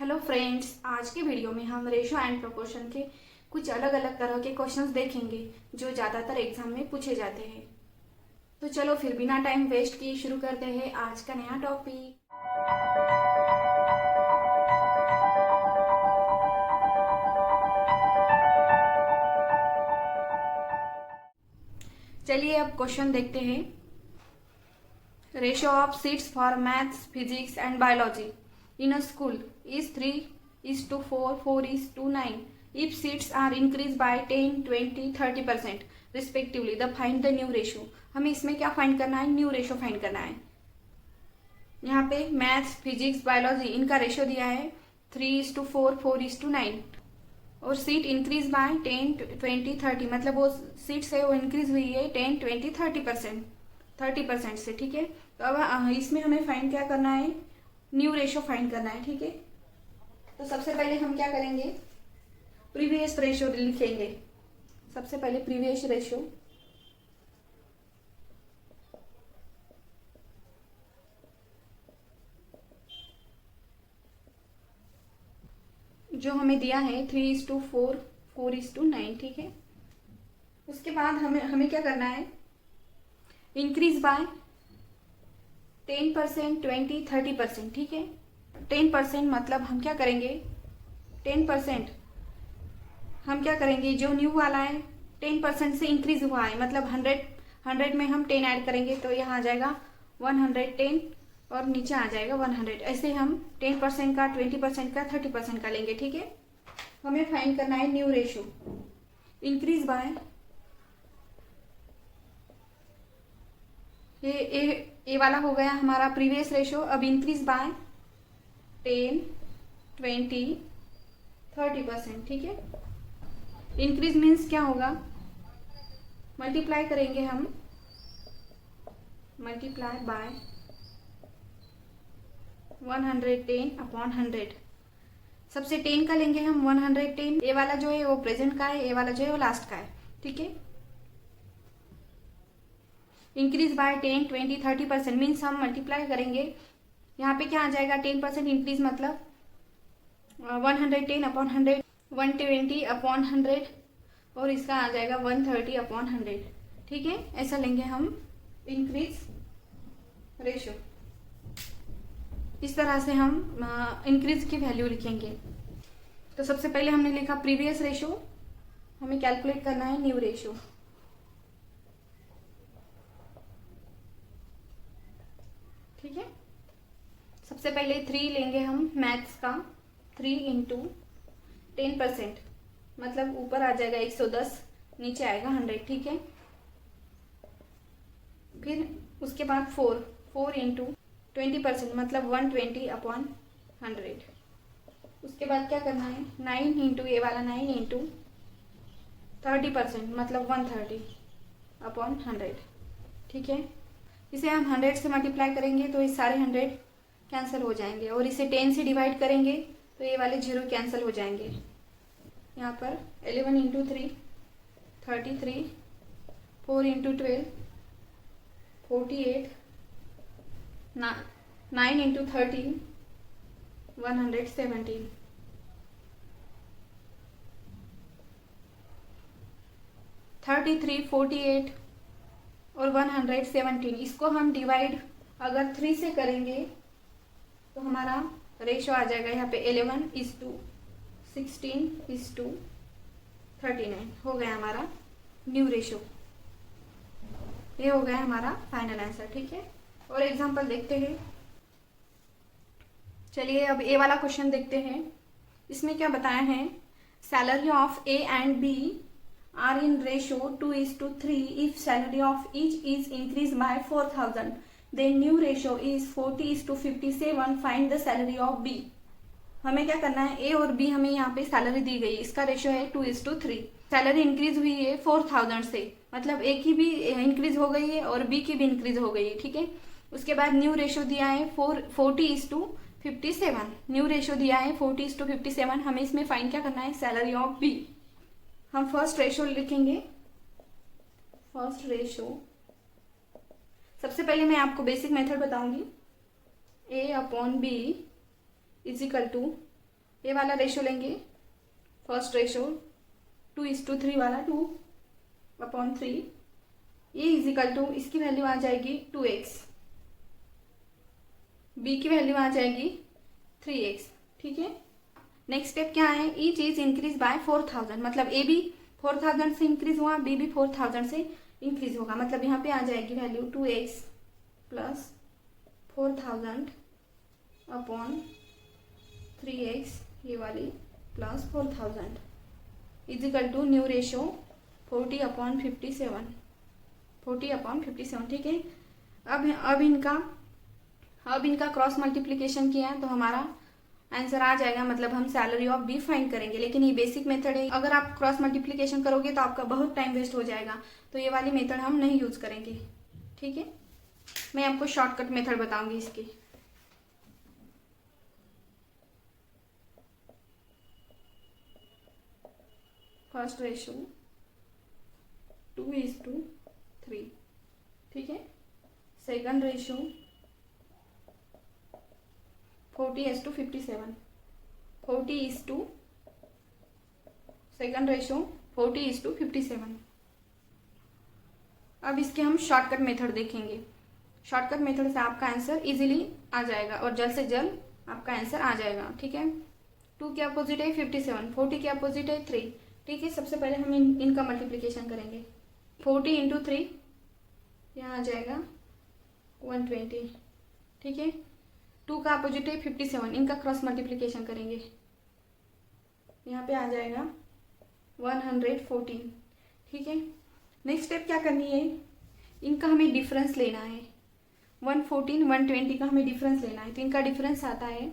Hello friends, आज के video में हम रेशो एंड प्रोपोर्शन के कुछ अलग अलग तरह के क्वेश्चंस देखेंगे जो ज़्यादातर एग्जाम में पूछे जाते हैं। तो चलो फिर बिना टाइम वेस्ट किए शुरू करते हैं आज का नया टॉपिक। चलिए अब क्वेश्चन देखते हैं। Ratio of seats for maths, physics and biology in a school is 3:4, 4:9. If seats are increased by 10, 20, 30% respectively, the find the new ratio. हमें इसमें क्या फाइंड करना है? न्यू रेशो फाइंड करना है। यहाँ पे मैथ्स, फिजिक्स, बायोलॉजी इनका रेशो दिया है 3:4, 4:9 और सीट इंक्रीज बाय 10, 20, 30, मतलब वो सीट्स है वो इंक्रीज हुई है 10, 20, 30% से। ठीक है, तो अब इसमें हमें फाइंड क्या करना है? न्यू रेशो फाइंड करना है। ठीक है, तो सबसे पहले हम क्या करेंगे? प्रीवियस रेशो लिखेंगे। सबसे पहले प्रीवियस रेशो, जो हमें दिया है 3:4, 4:9। ठीक है, उसके बाद हमें क्या करना है? Increase by 10%, 20, 30%। ठीक है, 10% मतलब हम क्या करेंगे? 10% हम क्या करेंगे? जो न्यू वाला है 10% से इंक्रीज हुआ है, मतलब 100 में हम 10 ऐड करेंगे तो यहाँ आ जाएगा 110 और नीचे आ जाएगा 100। ऐसे हम 10% का, 20% का, 30% का लेंगे। ठीक है, हमें फाइंड करना है न्यू रेशो। इंक्रीज बाय ये वाला हो गया हमारा प्रीवियस रेशो। अब इंक्रीज बाय 10, 20, 30%। ठीक है, इंक्रीज मीन्स क्या होगा? मल्टीप्लाई करेंगे हम, मल्टीप्लाई बाय 110 अपॉन 100। सबसे 10 का लेंगे हम 110। ए वाला जो है वो प्रेजेंट का है, ए वाला जो है वो लास्ट का है। ठीक है, इंक्रीज बाय 10, 20, 30% मीन्स हम मल्टीप्लाई करेंगे। यहाँ पे क्या आ जाएगा? 10% इंक्रीज मतलब 110 अपॉन 100, 120 अपॉन 100 और इसका आ जाएगा 130 अपॉन 100। ठीक है, ऐसा लेंगे हम इंक्रीज रेशो। इस तरह से हम इंक्रीज की वैल्यू लिखेंगे। तो सबसे पहले हमने लिखा प्रीवियस रेशो, हमें कैलकुलेट करना है न्यू रेशो। ठीक है, सबसे पहले 3 लेंगे हम मैथ्स का। 3 इंटू 10% मतलब ऊपर आ जाएगा 110, नीचे आएगा 100। ठीक है, फिर उसके बाद 4 इंटू 20% मतलब 120 अपॉन 100। उसके बाद क्या करना है? 9 इंटू ये वाला 9 इंटू 30% मतलब 130 अपॉन 100। ठीक है, इसे हम 100 से मल्टीप्लाई करेंगे तो ये सारे 100 कैंसिल हो जाएंगे और इसे 10 से डिवाइड करेंगे तो ये वाले 0 कैंसिल हो जाएंगे। यहाँ पर 11 into 3 33, 4 into 12 48, 9 into 13 117। Thirty three, 48 और 117, इसको हम डिवाइड अगर 3 से करेंगे तो हमारा रेशो आ जाएगा यहाँ पे 11:16:39 हो गया हमारा न्यू रेशो। ये हो गया हमारा फाइनल आंसर। ठीक है, और एग्जांपल देखते हैं। चलिए अब ए वाला क्वेश्चन देखते हैं। इसमें क्या बताया है? Salary of A and B are in ratio 2:3. If salary of each is increased by 4,000, then new ratio is 40:57. Find the salary of B. हमें क्या करना है? ए और बी हमें यहाँ पे सैलरी दी गई है, इसका रेशो है 2:3। सैलरी इंक्रीज हुई है 4,000 से, मतलब ए की भी इंक्रीज हो गई है और बी की भी इंक्रीज हो गई है। ठीक है, उसके बाद न्यू रेशो दिया है 40:57। न्यू रेशो दिया है 40:57। हमें इसमें फाइंड क्या करना है? Salary of B. हम फर्स्ट रेशो लिखेंगे। फर्स्ट रेशो, सबसे पहले मैं आपको बेसिक मेथड बताऊंगी। A upon B is equal to ये वाला रेशो लेंगे, फर्स्ट रेशो 2:3 वाला, 2/3, ये इजिकल टू इसकी वैल्यू आ जाएगी 2x, बी की वैल्यू आ जाएगी 3x। ठीक है, नेक्स्ट स्टेप क्या है, ईच इज इंक्रीज बाय 4000, मतलब ए भी 4000 से इंक्रीज हुआ, बी भी 4000 से इंक्रीज होगा, मतलब यहाँ पे आ जाएगी value 2x plus 4000 upon 3x, ये वाली plus 4000 equal to new ratio 40/57, 40/57। ठीक है, अब इनका क्रॉस मल्टीप्लिकेशन किया है तो हमारा आंसर आ जाएगा, मतलब हम सैलरी ऑफ बी फाइंड करेंगे। लेकिन ये बेसिक मेथड है, अगर आप क्रॉस मल्टीप्लिकेशन करोगे तो आपका बहुत टाइम वेस्ट हो जाएगा, तो ये वाली मेथड हम नहीं यूज करेंगे। ठीक है, मैं आपको शॉर्टकट मेथड बताऊंगी इसकी। फर्स्ट रेशो 2:3, ठीक है, सेकंड रेशो 40:57, 40:, सेकंड रेशो 40:57। अब इसके हम शॉर्टकट मेथड देखेंगे। शॉर्टकट मेथड से आपका आंसर इजीली आ जाएगा और जल्द से जल्द आपका आंसर आ जाएगा। ठीक है, 2 के अपोजिट है 57, 40 के अपोजिट है 3। ठीक है, सबसे पहले हम इनका मल्टीप्लिकेशन करेंगे। 40 × 3 यहाँ आ जाएगा 120। ठीक है, 2 का अपोजिट है 57, इनका क्रॉस मल्टीप्लिकेशन करेंगे, यहाँ पे आ जाएगा 114। ठीक है, नेक्स्ट स्टेप क्या करनी है, इनका हमें डिफरेंस लेना है। 114 120 का हमें डिफरेंस लेना है, तो इनका डिफरेंस आता है,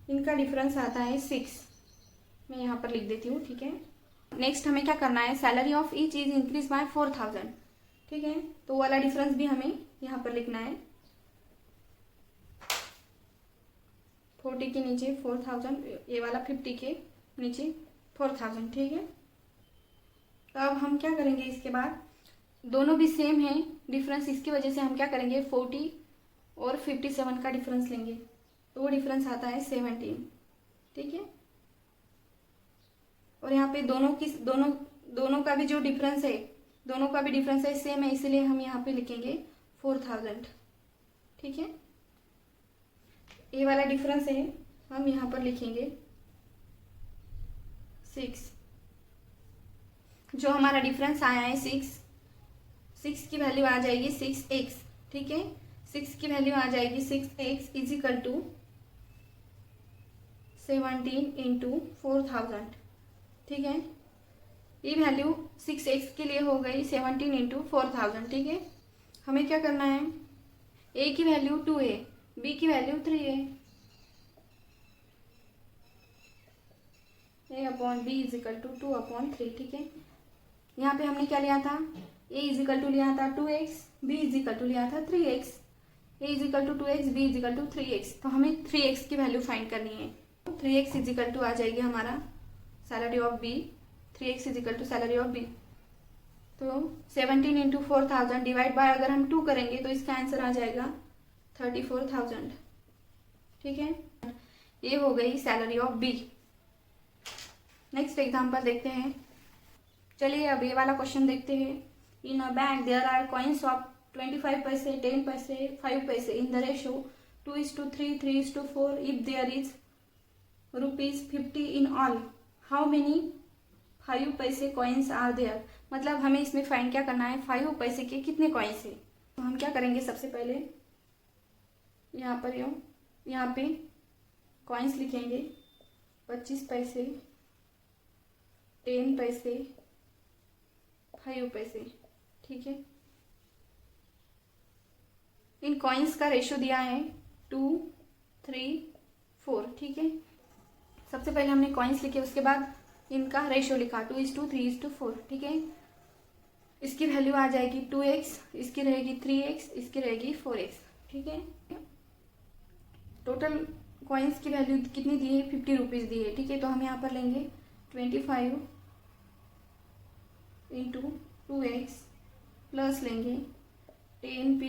इनका डिफरेंस आता है 6। मैं यहाँ पर लिख देती हूँ। ठीक है, नेक्स्ट हमें क्या करना है, salary of each is increase by 4000। ठीक है, तो वाला डिफरेंस भी हमें यहाँ पर लिखना है, 40 के नीचे 4000, ये वाला 50 के नीचे 4000। ठीक है, तो अब हम क्या करेंगे, इसके बाद दोनों भी सेम है डिफरेंस, इसकी वजह से हम क्या करेंगे 40 और 57 का डिफरेंस लेंगे, तो वो डिफरेंस आता है 17। ठीक है, और यहाँ पे दोनों का भी जो डिफरेंस है, दोनों का भी डिफरेंस है सेम है, इसीलिए हम यहाँ पे लिखेंगे 4000। ठीक है, ये वाला डिफरेंस है, हम यहाँ पर लिखेंगे 6। जो हमारा डिफरेंस आया है 6 की वैल्यू आ जाएगी 6x। ठीक है, 6 की वैल्यू आ जाएगी 6x इजिकल टू 17 × 4000। ठीक है, ये वैल्यू 6x के लिए हो गई 17 × 4000। ठीक है, हमें क्या करना है, a की वैल्यू 2 है, b की वैल्यू 3 है, a/b इजिकल टू 2/3। ठीक है, यहाँ पे हमने क्या लिया था, a इजिकल टू लिया था 2x, b इजिकल टू लिया था 3x, a equal to 2x, b equal to 3x, तो हमें 3x की वैल्यू फाइंड करनी है। 3x इजिकल टू आ जाएगी हमारा salary of b, 3x equal to salary of b, तो 17 × 4000 डिवाइड बाय अगर हम 2 करेंगे तो इसका आंसर आ जाएगा 34,000। ठीक है, ये हो गई salary of b। Next example देखते हैं। चलिए अब ये वाला क्वेश्चन देखते हैं। In a bank there are coins of 25 paise, 10 paise, 5 paise in the ratio 2:3, 3:4। If there is ₹50 in all, how many 5 पैसे कॉइन्स आर देयर। मतलब हमें इसमें फाइंड क्या करना है, 5 पैसे के कितने कॉइन्स है। तो हम क्या करेंगे, सबसे पहले यहाँ पे कॉइन्स लिखेंगे, 25 पैसे, 10 पैसे, 5 पैसे। ठीक है, इन कॉइन्स का रेशो दिया है 2, 3, 4। ठीक है, सबसे पहले हमने कॉइन्स लिखे, उसके बाद इनका रेशो लिखा 2:3, 3:4। ठीक है, इसकी वैल्यू आ जाएगी 2x, इसकी रहेगी 3x, इसकी रहेगी 4x। ठीक है, टोटल कॉइन्स की वैल्यू कितनी दी है, 50 रुपीज़ दी है। ठीक है, तो हम यहाँ पर लेंगे 25 × 2x प्लस लेंगे 10p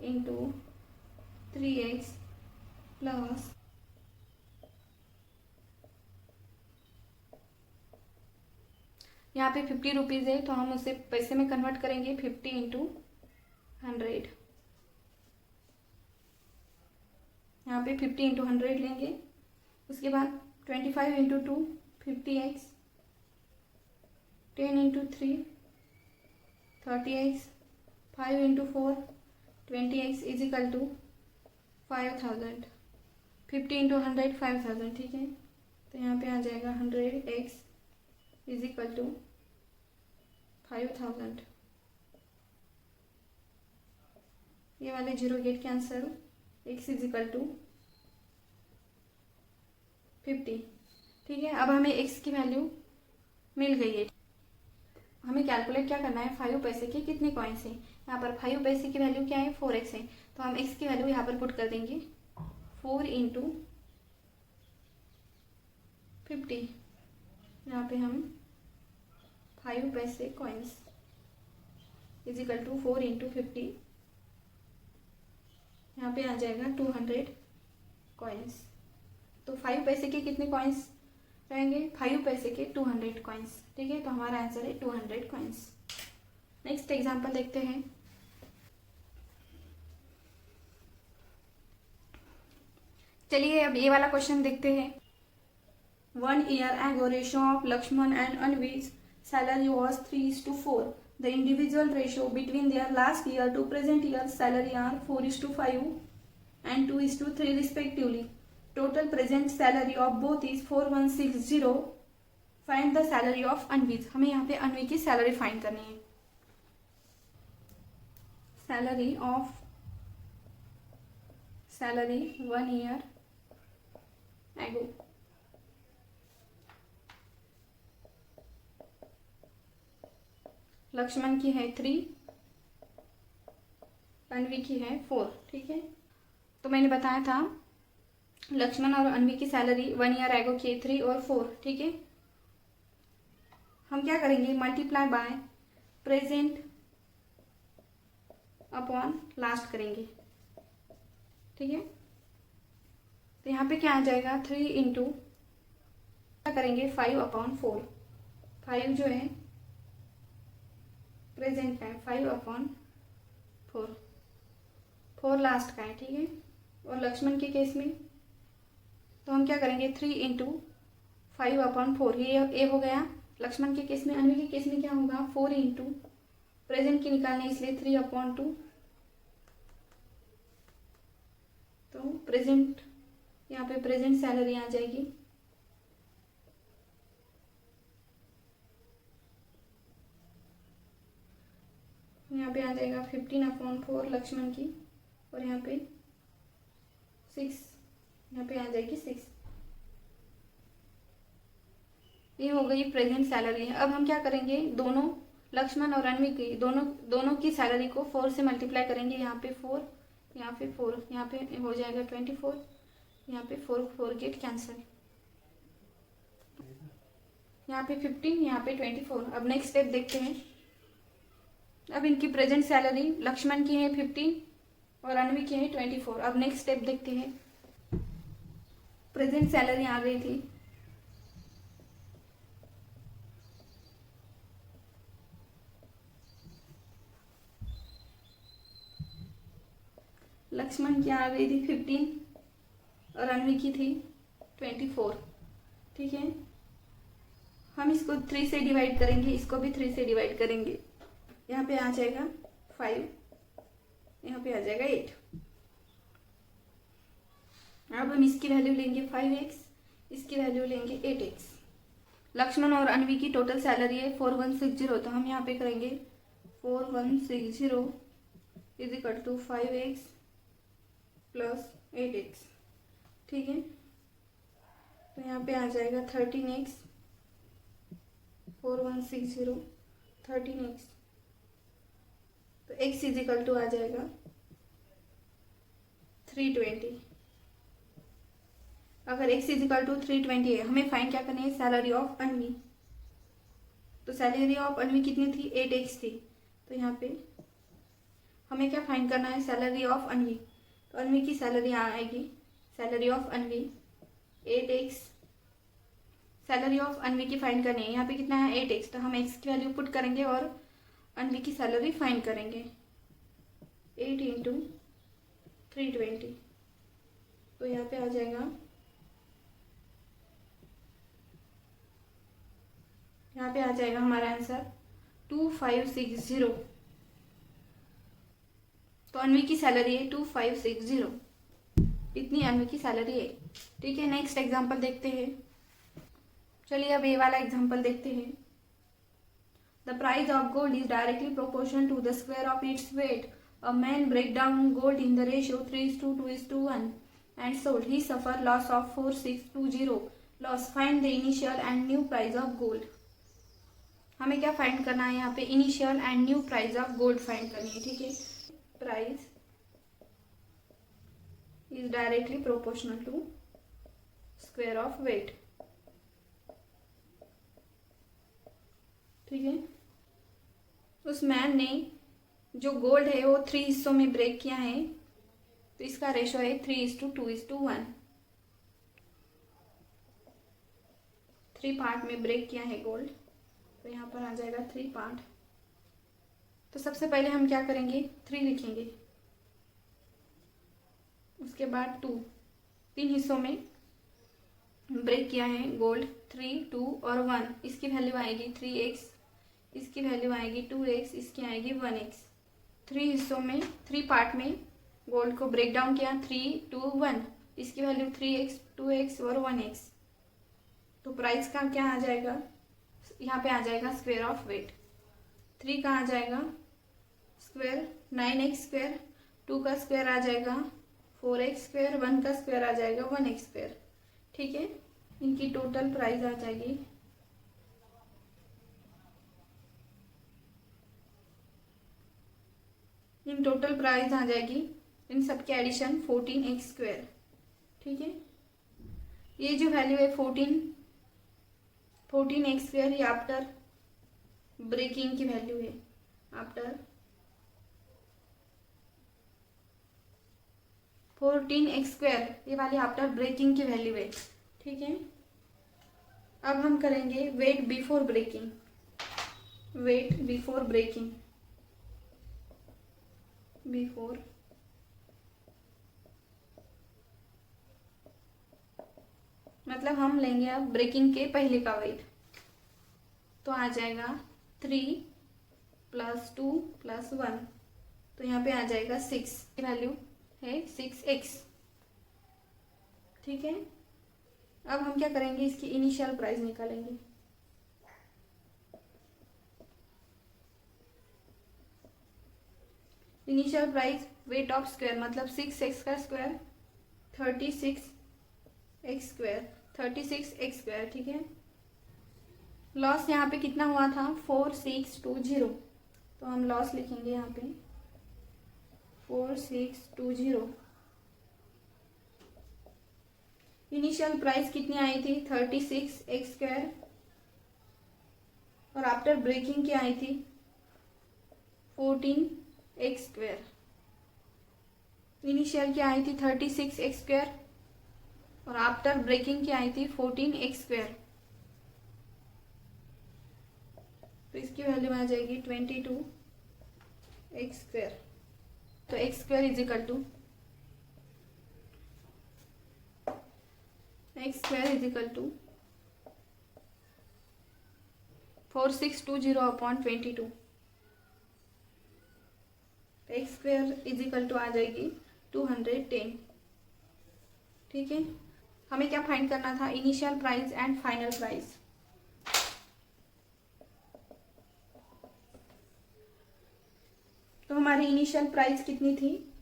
× 3x प्लस यहाँ पे 50 रुपीज़ है तो हम उसे पैसे में कन्वर्ट करेंगे 50 इंटू 100। यहाँ पे 50 इंटू 100 लेंगे। उसके बाद 25 into 2 50x, 10 into 3 30x, 5 into 4 20x is equal to 5000। 50 into 100 5000, ठीक है। तो यहाँ पे आ जाएगा 100x इज इक्वल टू 5000। ये वाले zero get cancel, x is equal to 50, ठीक है। अब हमें x की वैल्यू मिल गई है। हमें कैलकुलेट क्या करना है, 5 पैसे के कितने कॉइन्स हैं। यहाँ पर 5 पैसे की वैल्यू क्या है, 4x है। तो हम x की वैल्यू यहाँ पर पुट कर देंगे 4 इंटू 50। यहाँ पे हम 5 पैसे coins is equal to 4 into 50। यहाँ पे आ जाएगा 200 कॉइन्स। तो 5 पैसे के कितने कॉइन्स रहेंगे, 5 पैसे के 200 कॉइन्स, ठीक है। तो हमारा आंसर है 200 कॉइन्स। नेक्स्ट एग्जांपल देखते हैं। चलिए अब ये वाला क्वेश्चन देखते हैं। 1 year ago ratio of Lakshman and Anvi's salary was 3:4. The individual ratio between their last year to present year's salary are 4:5 and 2:3 respectively. Total present salary of both is 4160. Find the salary of Anvi. हमें यहाँ पे अनवी की salary find करनी है। Salary 1 year ago। Lakshman की है 3, अनवी की है 4, ठीक है। तो मैंने बताया था लक्ष्मण और अनवी की सैलरी 1 year ago की 3 और 4, ठीक है। हम क्या करेंगे, multiply by present upon last करेंगे, ठीक है। तो यहाँ पे क्या आ जाएगा, 3 इंटू क्या करेंगे 5/4। 5 जो है प्रेजेंट का है, 5/4, 4 लास्ट का है, ठीक है। और लक्ष्मण के केस में तो हम क्या करेंगे 3 इंटू 5/4, ये हो गया लक्ष्मण के केस में। अनवी के केस में क्या होगा 4 इंटू प्रेजेंट की निकालने इसलिए 3/2। तो प्रेजेंट यहाँ पे प्रेजेंट सैलरी आ जाएगी यहाँ पे आ जाएगा 15/4 लक्ष्मण की, और यहाँ पे 6, यहाँ पे आ जाएगी 6। ये हो गई प्रेजेंट सैलरी। अब हम क्या करेंगे, दोनों लक्ष्मण और अनवी की दोनों की सैलरी को 4 से मल्टीप्लाई करेंगे। यहाँ पे 4, यहाँ पे 4, यहाँ पे हो जाएगा 24, यहाँ पे 4 गेट कैंसिल, यहाँ पे 15, यहाँ पे 24। अब नेक्स्ट स्टेप देखते हैं। अब इनकी प्रेजेंट सैलरी लक्ष्मण की है 15 और अनवी की है 24। अब नेक्स्ट स्टेप देखते हैं। प्रेजेंट सैलरी आ गई थी लक्ष्मण की आ गई थी 15 और अनवी की थी 24, ठीक है। हम इसको 3 से डिवाइड करेंगे, इसको भी 3 से डिवाइड करेंगे। यहाँ पे आ जाएगा 5, यहाँ पे आ जाएगा 8। अब हम इसकी वैल्यू लेंगे 5x, इसकी वैल्यू लेंगे 8x। लक्ष्मण और अनवी की टोटल सैलरी है 4160, तो हम यहाँ पे करेंगे 4160 is equal to 5x plus 8x, ठीक है। तो यहाँ पे आ जाएगा 13x, 4160 13x, तो x इज इक्वल टू आ जाएगा 320। अगर x इज इक्वल टू 320 है, हमें फाइंड क्या करनी है, सैलरी ऑफ अनवी। तो सैलरी ऑफ अनवी कितनी थी, 8x थी। तो यहाँ पे हमें क्या फाइंड करना है, सैलरी ऑफ अनवी। तो अनवी की सैलरी आएगी salary of Anvi 8x, salary of Anvi की फाइंड करनी है। यहाँ पे कितना है 8x, तो हम x की वैल्यू पुट करेंगे और अनवी की सैलरी फाइंड करेंगे। 8 इंटू 320, तो यहाँ पे आ जाएगा, यहाँ पे आ जाएगा हमारा आंसर 2560। तो अनवी की सैलरी है 2560, इतनी अनवी की सैलरी है। ठीक है, नेक्स्ट एग्जांपल देखते हैं। चलिए अब ये वाला एग्जांपल देखते हैं। The price of gold is directly proportion to the square of its weight. A man break down gold in the ratio 3:2:1 and sold. He suffered loss of 4620. Loss. Find the initial and new price of gold. हमें क्या find करना है यहाँ पे, initial and new price of gold find करनी है। ठीक है, price is directly proportional to square of weight. ठीक है, उस मैन ने जो गोल्ड है वो 3 हिस्सों में ब्रेक किया है, तो इसका रेशो है 3:2:1। 3 पार्ट में ब्रेक किया है गोल्ड, तो यहाँ पर आ जाएगा 3 पार्ट। तो सबसे पहले हम क्या करेंगे, 3 लिखेंगे, उसके बाद 2, 3 हिस्सों में ब्रेक किया है गोल्ड, 3, 2 और 1। इसकी वैल्यू आएगी 3x, इसकी वैल्यू आएगी 2x, इसकी आएगी 1x। 3 हिस्सों में, 3 पार्ट में गोल्ड को ब्रेक डाउन किया, 3, 2, 1, इसकी वैल्यू 3x, 2x और 1x। तो प्राइस का क्या आ जाएगा, यहाँ पे आ जाएगा स्क्वायर ऑफ वेट। 3 का आ जाएगा स्क्वायर 9x स्क्वायर, 2 का स्क्वायर आ जाएगा 4x स्क्वायर, 1 का स्क्वायर आ जाएगा 1x स्क्वायर। ठीक है, इनकी टोटल प्राइस आ जाएगी इन टोटल प्राइस आ जाएगी इन सबके एडिशन 14x स्क्वायर। ठीक है, ये जो वैल्यू है 14x स्क्वायर, ये आफ्टर ब्रेकिंग की वैल्यू है, आफ्टर 14x स्क्वायर, ये वाली आफ्टर ब्रेकिंग की वैल्यू है। ठीक है, अब हम करेंगे weight before breaking. Weight before breaking, before मतलब हम लेंगे अब ब्रेकिंग के पहले का वेट, तो आ जाएगा 3 + 2 + 1, तो यहाँ पे आ जाएगा 6, वैल्यू है 6x। ठीक है, अब हम क्या करेंगे, इसकी इनिशियल प्राइस निकालेंगे। Initial price weight of square मतलब 6x का square 36x square, 36x square. ठीक है, लॉस यहाँ पे कितना हुआ था 4620, तो हम लॉस लिखेंगे यहाँ पे 4620। इनिशियल प्राइस कितनी आई थी 36x स्क्वायर, और आफ्टर ब्रेकिंग क्या आई थी 14x स्क्वायर। इनिशियल क्या आई थी 36x स्क्वायर, और आफ्टर ब्रेकिंग क्या आई थी 14x स्क्वायर, तो इसकी वैल्यू आ जाएगी 22x स्क्वायर। तो x square is equal to 4620/22। x square is equal to आ जाएगी 210। ठीक है, हमें क्या फाइंड करना था, initial price and final price. तो हमारी इनिशियल प्राइस कितनी थी,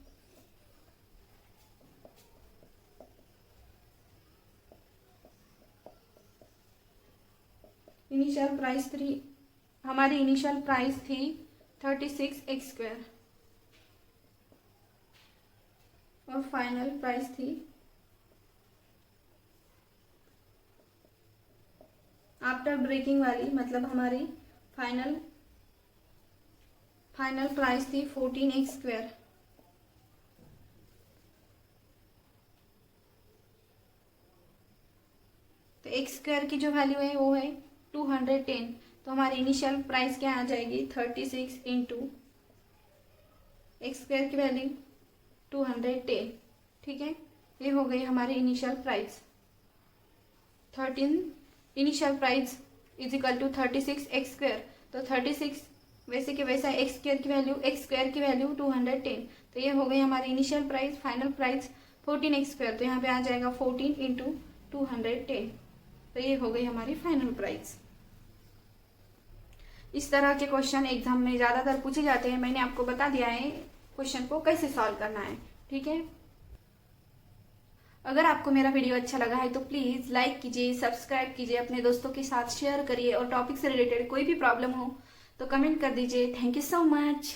इनिशियल प्राइस 3, हमारी इनिशियल प्राइस थी 36x स्क्वायर, और फाइनल प्राइस थी आफ्टर ब्रेकिंग वाली, मतलब हमारी फाइनल प्राइस थी 14x स्क्वायर। एक्स स्क्वायर की जो वैल्यू है वो है 210, तो हमारी इनिशियल प्राइस क्या आ जाएगी 36 इंटू एक्स स्क्वायर की वैल्यू 210। ठीक है, ये हो गई हमारी initial price. 13 initial price is equal to 36 x square, तो 36 वैसे के वैसा एक्स स्क्वायर की वैल्यू 210, तो ये हो गई हमारी initial price. Final price 14 x square, तो यहाँ पे आ जाएगा 14 इंटू 210, तो ये हो गई हमारी फाइनल प्राइस। इस तरह के क्वेश्चन एग्जाम में ज़्यादातर पूछे जाते हैं। मैंने आपको बता दिया है क्वेश्चन को कैसे सॉल्व करना है। ठीक है, अगर आपको मेरा वीडियो अच्छा लगा है तो प्लीज़ लाइक कीजिए, सब्सक्राइब कीजिए, अपने दोस्तों के साथ शेयर करिए, और टॉपिक से रिलेटेड कोई भी प्रॉब्लम हो तो कमेंट कर दीजिए। Thank you so much.